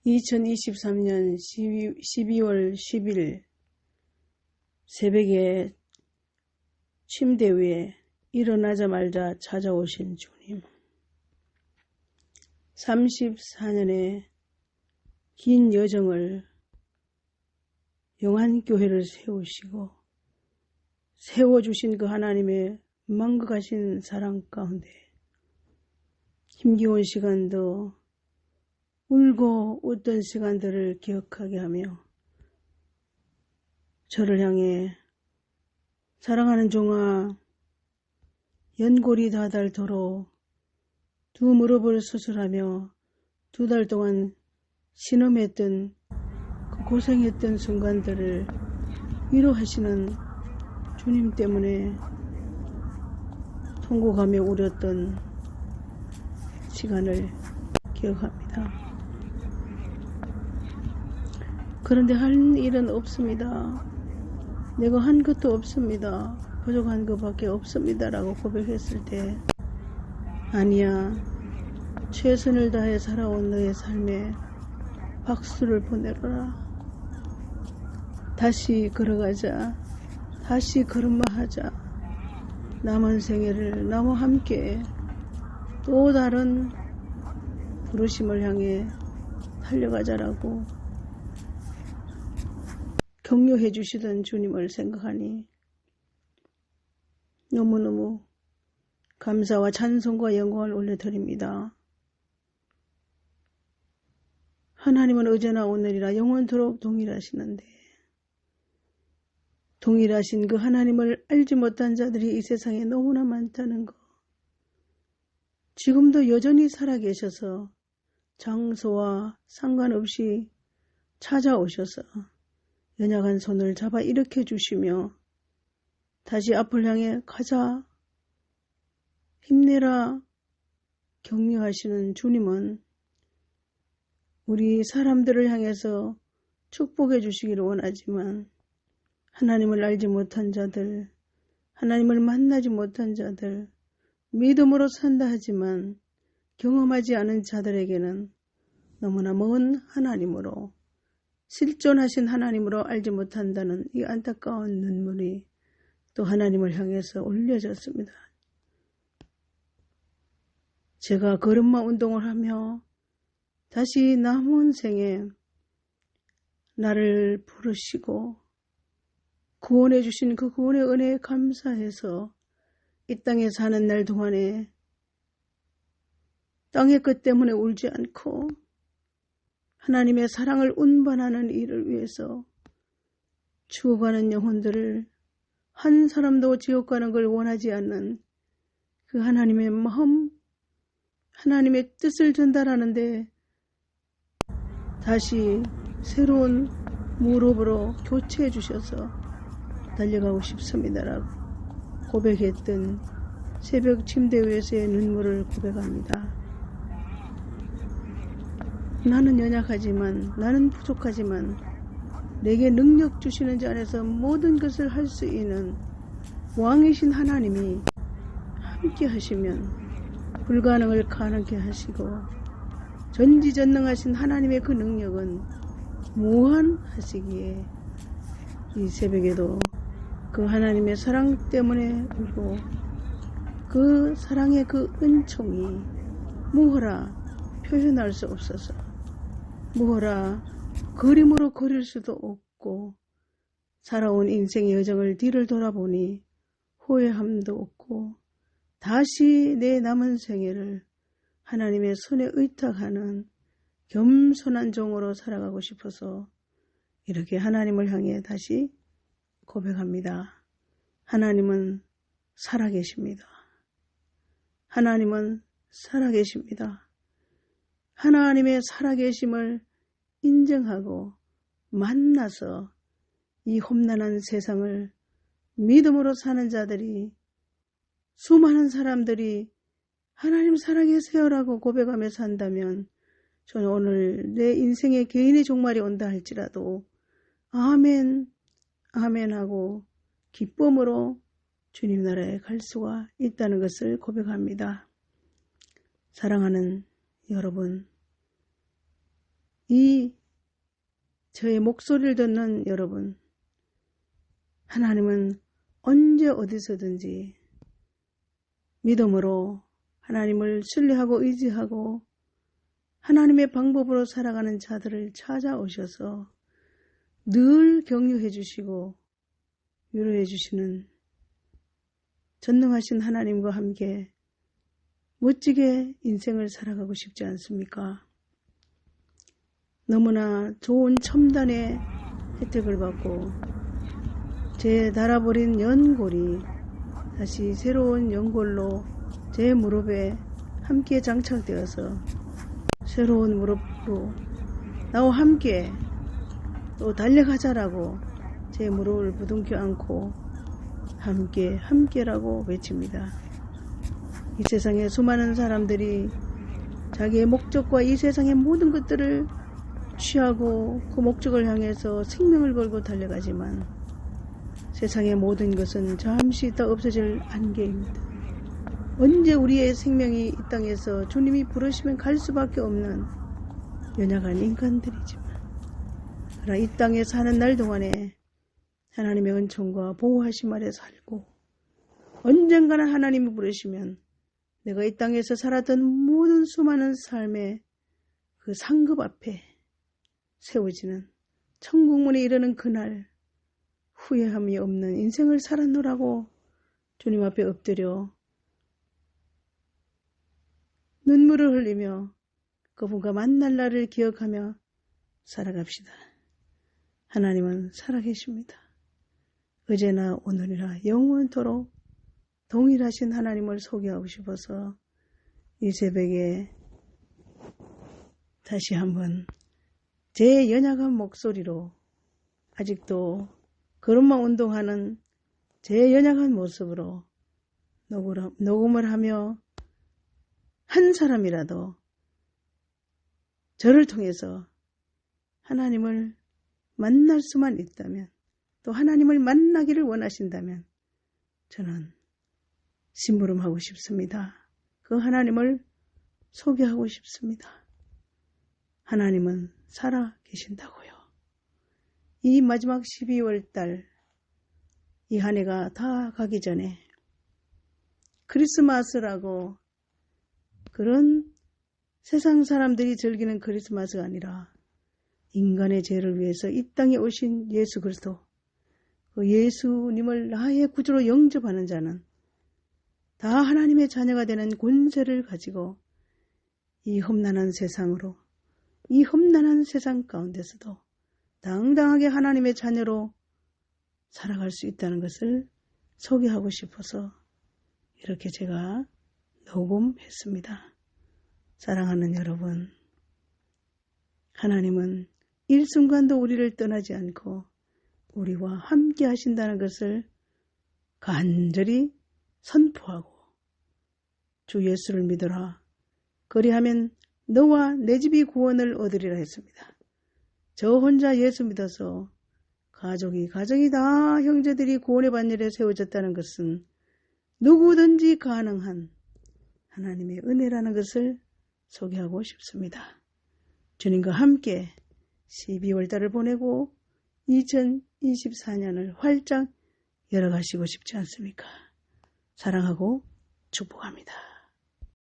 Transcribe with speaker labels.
Speaker 1: 2023년 12월 10일 새벽에 침대 위에 일어나자마자 찾아오신 주님. 34년의 긴 여정을 영안교회를 세우시고 세워주신 그 하나님의 망각하신 사랑 가운데 힘겨운 시간도 울고 웃던 시간들을 기억하게 하며 저를 향해 사랑하는 종아, 연골이 다 닳도록 두 무릎을 수술하며 2달 동안 신음했던 그 고생했던 순간들을 위로하시는 주님 때문에 통곡하며 울었던 시간을 기억합니다. 그런데 할 일은 없습니다. 내가 한 것도 없습니다. 부족한 것밖에 없습니다. 라고 고백했을 때 아니야, 최선을 다해 살아온 너의 삶에 박수를 보내라. 다시 걸어가자. 다시 걸음마하자. 남은 생애를 나와 함께 또 다른 부르심을 향해 달려가자라고 격려해 주시던 주님을 생각하니 너무너무 감사와 찬송과 영광을 올려드립니다. 하나님은 어제나 오늘이라 영원토록 동일하시는데 동일하신 그 하나님을 알지 못한 자들이 이 세상에 너무나 많다는 것, 지금도 여전히 살아계셔서 장소와 상관없이 찾아오셔서 연약한 손을 잡아 일으켜 주시며 다시 앞을 향해 가자, 힘내라 격려하시는 주님은 우리 사람들을 향해서 축복해 주시기를 원하지만 하나님을 알지 못한 자들, 하나님을 만나지 못한 자들, 믿음으로 산다 하지만 경험하지 않은 자들에게는 너무나 먼 하나님으로, 실존하신 하나님으로 알지 못한다는 이 안타까운 눈물이 또 하나님을 향해서 올려졌습니다. 제가 걸음마 운동을 하며 다시 남은 생에 나를 부르시고 구원해 주신 그 구원의 은혜에 감사해서 이 땅에 사는 날 동안에 땅의 것 때문에 울지 않고 하나님의 사랑을 운반하는 일을 위해서 죽어가는 영혼들을, 한 사람도 지옥 가는 걸 원하지 않는 그 하나님의 마음, 하나님의 뜻을 전달하는데 다시 새로운 무릎으로 교체해 주셔서 달려가고 싶습니다라고 고백했던 새벽 침대 위에서의 눈물을 고백합니다. 나는 연약하지만, 나는 부족하지만 내게 능력 주시는 자 안에서 모든 것을 할 수 있는 왕이신 하나님이 함께 하시면 불가능을 가능케 하시고 전지전능하신 하나님의 그 능력은 무한하시기에 이 새벽에도 그 하나님의 사랑 때문에 울고 그 사랑의 그 은총이 무어라 표현할 수 없어서, 무어라 그림으로 그릴 수도 없고, 살아온 인생의 여정을 뒤를 돌아보니 후회함도 없고 다시 내 남은 생애를 하나님의 손에 의탁하는 겸손한 종으로 살아가고 싶어서 이렇게 하나님을 향해 다시 고백합니다. 하나님은 살아계십니다. 하나님은 살아계십니다. 하나님의 살아계심을 인정하고 만나서 이 험난한 세상을 믿음으로 사는 자들이, 수많은 사람들이 하나님 살아계세요라고 고백하며 산다면 저는 오늘 내 인생의 개인의 종말이 온다 할지라도 아멘, 아멘 하고 기쁨으로 주님 나라에 갈 수가 있다는 것을 고백합니다. 사랑하는 여러분, 이 저의 목소리를 듣는 여러분, 하나님은 언제 어디서든지 믿음으로 하나님을 신뢰하고 의지하고 하나님의 방법으로 살아가는 자들을 찾아오셔서 늘 격려해 주시고 위로해 주시는 전능하신 하나님과 함께 멋지게 인생을 살아가고 싶지 않습니까? 너무나 좋은 첨단의 혜택을 받고 제 달아버린 연골이 다시 새로운 연골로 제 무릎에 함께 장착되어서 새로운 무릎으로 나와 함께 또 달려가자라고 제 무릎을 부둥켜 안고 함께라고 외칩니다. 이 세상에 수많은 사람들이 자기의 목적과 이 세상의 모든 것들을 취하고 그 목적을 향해서 생명을 걸고 달려가지만 세상의 모든 것은 잠시 있다 없어질 안개입니다. 언제 우리의 생명이 이 땅에서 주님이 부르시면 갈 수밖에 없는 연약한 인간들이지만 그러나 이 땅에 사는 날 동안에 하나님의 은총과 보호하심 아래 살고 언젠가는 하나님이 부르시면 내가 이 땅에서 살았던 모든 수많은 삶의 그 상급 앞에 세워지는 천국문에 이르는 그날 후회함이 없는 인생을 살았노라고 주님 앞에 엎드려 눈물을 흘리며 그분과 만날 날을 기억하며 살아갑시다. 하나님은 살아계십니다. 어제나 오늘이나 영원토록 동일하신 하나님을 소개하고 싶어서 이 새벽에 다시 한번 제 연약한 목소리로 아직도 걸음마 운동하는 제 연약한 모습으로 녹음을 하며 한 사람이라도 저를 통해서 하나님을 만날 수만 있다면 또 하나님을 만나기를 원하신다면 저는 심부름하고 싶습니다. 그 하나님을 소개하고 싶습니다. 하나님은 살아 계신다고요. 이 마지막 12월 달 이 한 해가 다 가기 전에 크리스마스라고 그런 세상 사람들이 즐기는 크리스마스가 아니라 인간의 죄를 위해서 이 땅에 오신 예수 그리스도, 그 예수님을 나의 구주로 영접하는 자는 다 하나님의 자녀가 되는 권세를 가지고 이 험난한 세상으로, 이 험난한 세상 가운데서도 당당하게 하나님의 자녀로 살아갈 수 있다는 것을 소개하고 싶어서 이렇게 제가 녹음했습니다. 사랑하는 여러분, 하나님은 일순간도 우리를 떠나지 않고 우리와 함께 하신다는 것을 간절히 선포하고 주 예수를 믿어라. 그리하면 너와 내 집이 구원을 얻으리라 했습니다. 저 혼자 예수 믿어서 가정이 다 형제들이 구원의 반열에 세워졌다는 것은 누구든지 가능한 하나님의 은혜라는 것을 소개하고 싶습니다. 주님과 함께 12월 달을 보내고 2024년을 활짝 열어가시고 싶지 않습니까? 사랑하고 축복합니다.